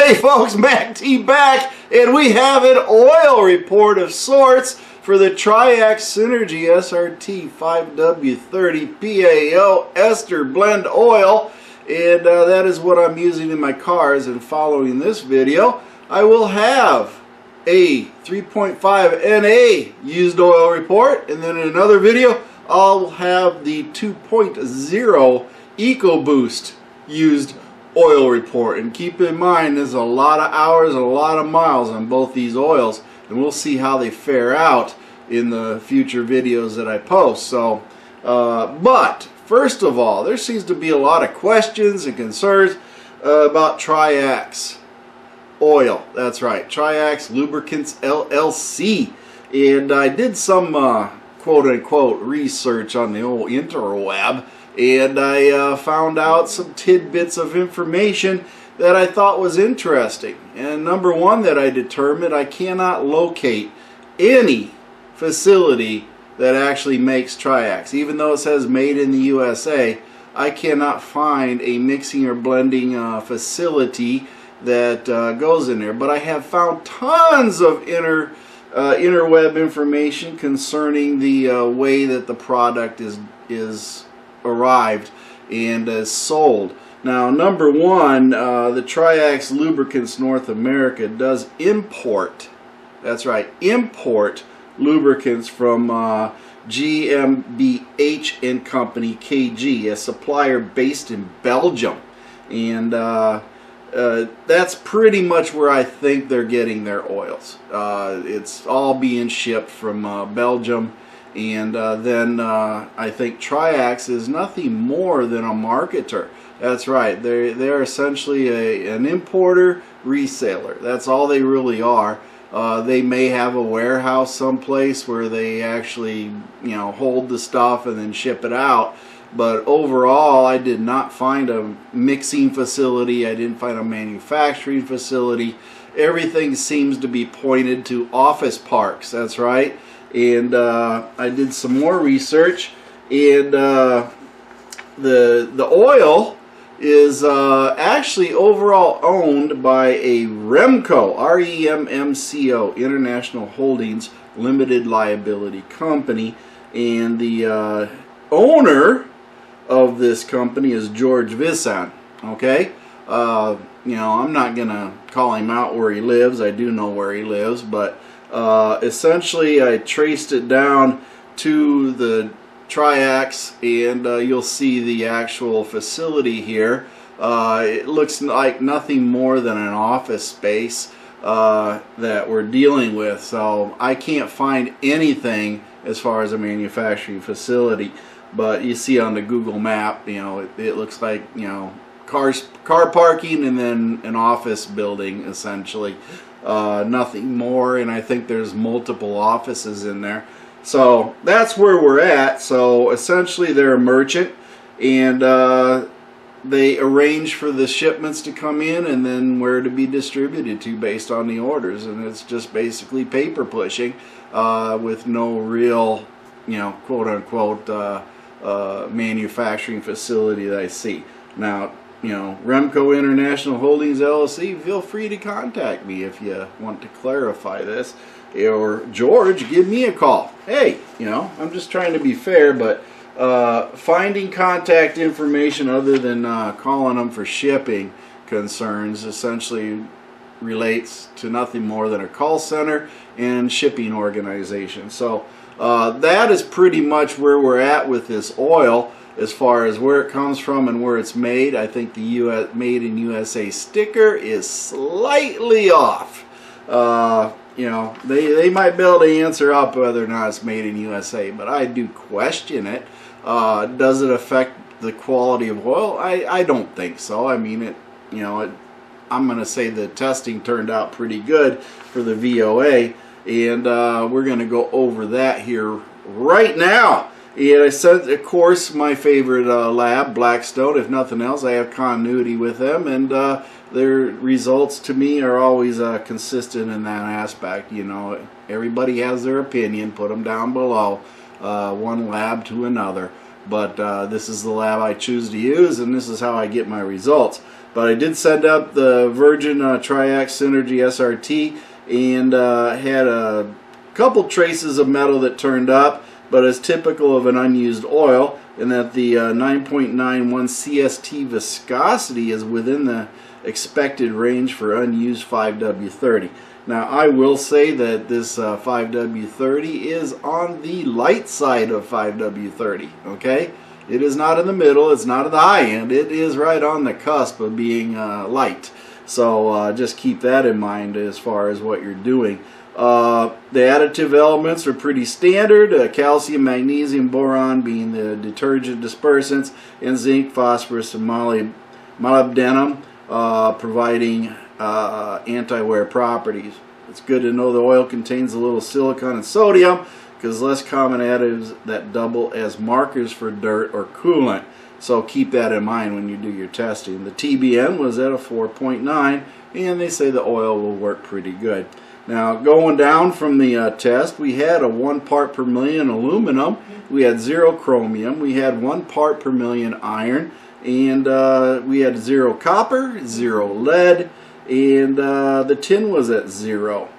Hey folks, MACT back, and we have an oil report of sorts for the Triax Synergy SRT 5W30 PAO ESTER blend oil, and that is what I'm using in my cars. And following this video, I will have a 3.5 NA used oil report, and then in another video I'll have the 2.0 EcoBoost used oil report. And keep in mind, there's a lot of hours and a lot of miles on both these oils, and we'll see how they fare out in the future videos that I post. So but first of all, there seems to be a lot of questions and concerns about Triax oil. That's right, Triax Lubricants LLC. And I did some quote-unquote research on the old interweb, and I found out some tidbits of information that I thought was interesting. And number one, that I determined I cannot locate any facility that actually makes Triax. Even though it says made in the USA, I cannot find a mixing or blending facility that goes in there. But I have found tons of interweb information concerning the way that the product is arrived and is sold. Now, number one, the Triax Lubricants North America does import, that's right, import lubricants from GmbH and Company KG, a supplier based in Belgium. And that's pretty much where I think they're getting their oils. It's all being shipped from Belgium. And then I think Triax is nothing more than a marketer. That's right, they're essentially an importer, reseller. That's all they really are. They may have a warehouse someplace where they actually, hold the stuff and then ship it out. But overall, I did not find a mixing facility. I didn't find a manufacturing facility. Everything seems to be pointed to office parks. That's right. And I did some more research, and the oil is actually overall owned by a Remmco, R-E-M-M-C-O, International Holdings Limited Liability Company, and the owner of this company is George Vissan. Okay, I'm not gonna call him out where he lives. I do know where he lives, but essentially I traced it down to the Triax, and you'll see the actual facility here. It looks like nothing more than an office space that we're dealing with, so I can't find anything as far as a manufacturing facility. But you see on the Google map, it looks like, car parking and then an office building essentially. Nothing more, and I think there's multiple offices in there. So that's where we're at. So essentially they're a merchant, and they arrange for the shipments to come in and then where to be distributed to based on the orders. And it's just basically paper pushing with no real, quote-unquote manufacturing facility that I see. Now, Remmco International Holdings LLC, feel free to contact me if you want to clarify this. Or George, give me a call. Hey, I'm just trying to be fair, but finding contact information other than calling them for shipping concerns essentially relates to nothing more than a call center and shipping organization. So that is pretty much where we're at with this oil. As far as where it comes from and where it's made, I think the US Made in USA sticker is slightly off. They might be able to answer up whether or not it's made in USA, but I do question it. Does it affect the quality of oil? I don't think so. I mean, I'm going to say the testing turned out pretty good for the VOA, and we're going to go over that here right now. And I said, of course, my favorite lab, Blackstone. If nothing else, I have continuity with them, and their results to me are always consistent in that aspect. Everybody has their opinion. Put them down below, one lab to another. But this is the lab I choose to use, and this is how I get my results. But I did send up the virgin Triax Synergy SRT, and had a couple traces of metal that turned up, but it's typical of an unused oil, and that the 9.91 CST viscosity is within the expected range for unused 5W30. Now, I will say that this 5W30 is on the light side of 5W30, okay? It is not in the middle, it's not at the high end, it is right on the cusp of being light. So just keep that in mind as far as what you're doing. The additive elements are pretty standard, calcium, magnesium, boron being the detergent dispersants, and zinc, phosphorus, and molybdenum providing anti-wear properties. It's good to know the oil contains a little silicon and sodium, because less common additives that double as markers for dirt or coolant. So keep that in mind when you do your testing. The TBN was at a 4.9, and they say the oil will work pretty good. Now, going down from the test, we had a 1 part per million aluminum, we had 0 chromium, we had 1 part per million iron, and we had 0 copper, 0 lead, and the tin was at 0.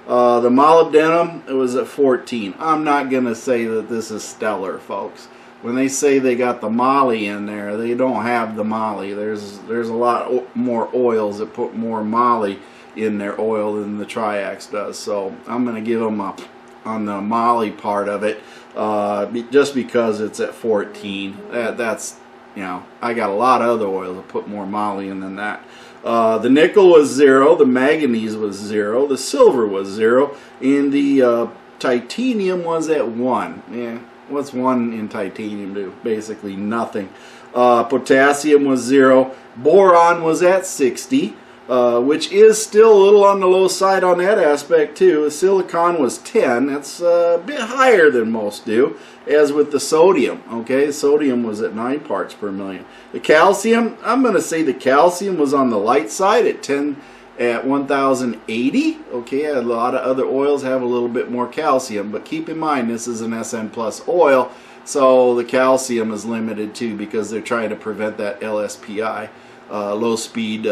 The molybdenum, it was at 14. I'm not going to say that this is stellar, folks. When they say they got the moly in there, they don't have the moly. There's a lot more oils that put more moly in their oil than the Triax does. So I'm going to give them up on the moly part of it, just because it's at 14. That's, you know, I got a lot of other oils that put more moly in than that. The nickel was 0, the manganese was 0, the silver was 0, and the titanium was at 1. Yeah, what's 1 in titanium do? Basically nothing. Potassium was 0, boron was at 60, which is still a little on the low side on that aspect too. The silicon was 10, that's a bit higher than most do, as with the sodium. Okay, sodium was at 9 parts per million. The calcium, I'm going to say the calcium was on the light side at 1080. Okay, a lot of other oils have a little bit more calcium, but keep in mind this is an SN plus oil, so the calcium is limited too, because they're trying to prevent that LSPI, low speed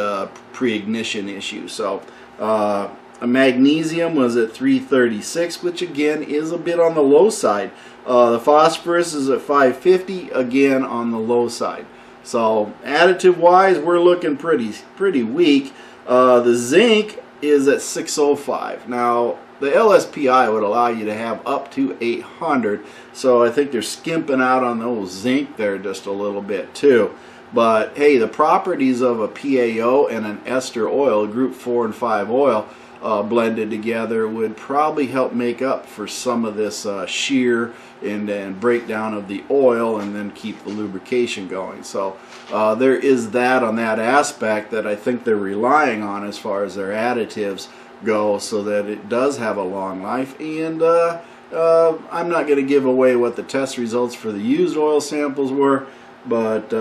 pre-ignition issue. So a magnesium was at 336, which again is a bit on the low side. The phosphorus is at 550, again on the low side. So additive wise, we're looking pretty weak. The zinc is at 605. Now the LSPI would allow you to have up to 800, so I think they're skimping out on those zinc there just a little bit too. But hey, the properties of a PAO and an ester oil, group 4 and 5 oil, blended together would probably help make up for some of this shear and breakdown of the oil, and then keep the lubrication going. So there is that on that aspect that I think they're relying on as far as their additives go, so that it does have a long life. And I'm not going to give away what the test results for the used oil samples were, but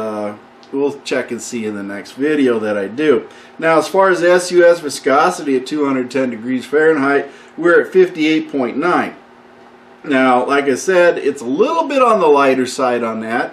we'll check and see in the next video that I do. Now, as far as the SUS viscosity at 210 degrees Fahrenheit, we're at 58.9. Now, like I said, it's a little bit on the lighter side on that,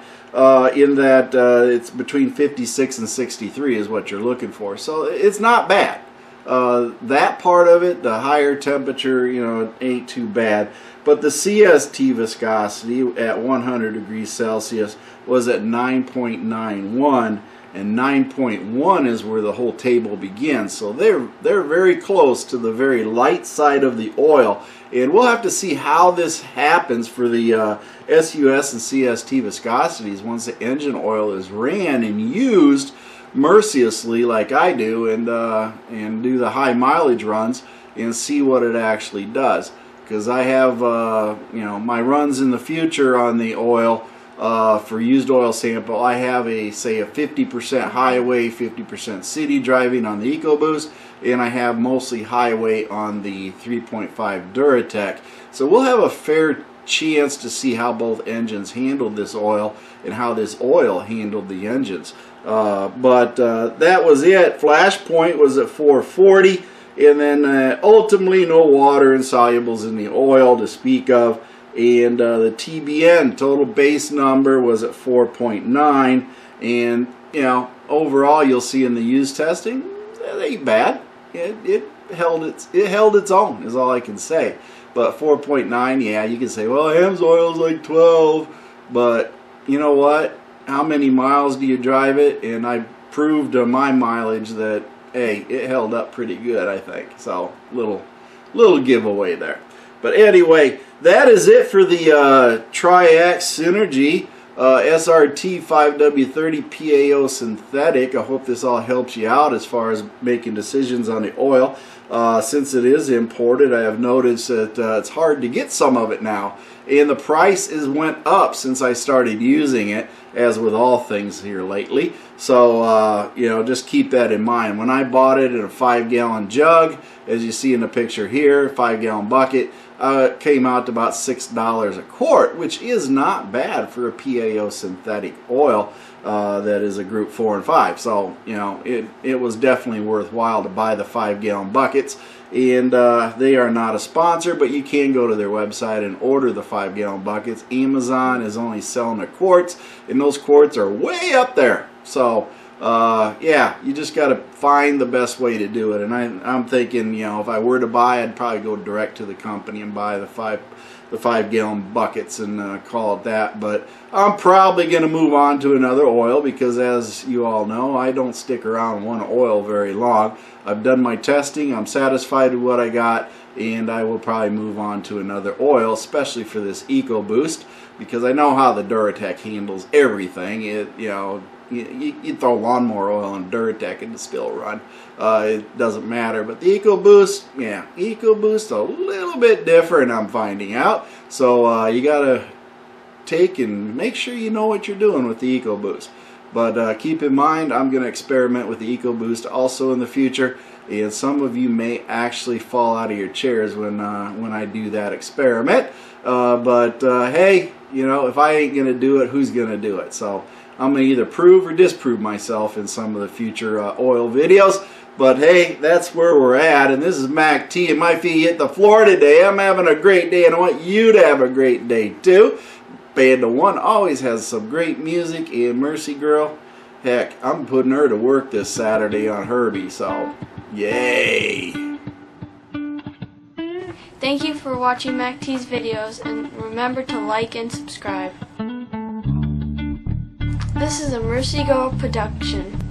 in that it's between 56 and 63 is what you're looking for. So it's not bad. That part of it, the higher temperature, you know, ain't too bad. But the CST viscosity at 100 degrees Celsius was at 9.91, and 9.1 is where the whole table begins. So they're very close to the very light side of the oil, and we'll have to see how this happens for the SUS and CST viscosities once the engine oil is ran and used mercilessly like I do, and do the high mileage runs and see what it actually does. Because I have you know, my runs in the future on the oil. For used oil sample, I have say a 50% highway, 50% city driving on the EcoBoost, and I have mostly highway on the 3.5 Duratec. So we'll have a fair chance to see how both engines handled this oil and how this oil handled the engines. But that was it. Flash point was at 440, and then ultimately no water insolubles in the oil to speak of. And the TBN, total base number, was at 4.9, and you know, overall, you'll see in the used testing, it ain't bad. It held its own, is all I can say. But 4.9, yeah, you can say, well, AMSOIL's like 12, but you know what? How many miles do you drive it? And I proved on my mileage that, hey, it held up pretty good, I think. So, little giveaway there. But anyway, that is it for the Triax Synergy SRT 5W30 PAO synthetic. I hope this all helps you out as far as making decisions on the oil. Since it is imported, I have noticed that it's hard to get some of it now, and the price went up since I started using it, as with all things here lately. So you know, just keep that in mind. When I bought it in a 5-gallon jug, as you see in the picture here, 5-gallon bucket, it came out to about $6 a quart, which is not bad for a PAO synthetic oil that is a group 4 and 5. So, you know, it was definitely worthwhile to buy the 5-gallon buckets. And they are not a sponsor, but you can go to their website and order the 5-gallon buckets. Amazon is only selling the quarts, and those quarts are way up there. So, yeah, you just got to find the best way to do it. And I'm thinking, you know, if I were to buy, I'd probably go direct to the company and buy the 5-gallon buckets and call it that. But I'm probably going to move on to another oil because, as you all know, I don't stick around one oil very long. I've done my testing, I'm satisfied with what I got, and I will probably move on to another oil, especially for this EcoBoost, because I know how the Duratec handles everything. You know, you throw lawnmower oil in Duratec and it'll still run. It doesn't matter. But the EcoBoost, yeah, EcoBoost a little bit different, I'm finding out. So you gotta take and make sure you know what you're doing with the EcoBoost. But keep in mind, I'm going to experiment with the EcoBoost also in the future, and some of you may actually fall out of your chairs when I do that experiment. But hey, you know, if I ain't going to do it, who's going to do it? So I'm going to either prove or disprove myself in some of the future oil videos. But hey, that's where we're at, and this is Mac T, and my feet hit the floor today. I'm having a great day, and I want you to have a great day too. Band of One always has some great music, and Mercy Girl, heck, I'm putting her to work this Saturday on Herbie, so yay! Thank you for watching Mac T's videos, and remember to like and subscribe. This is a Mercy Girl production.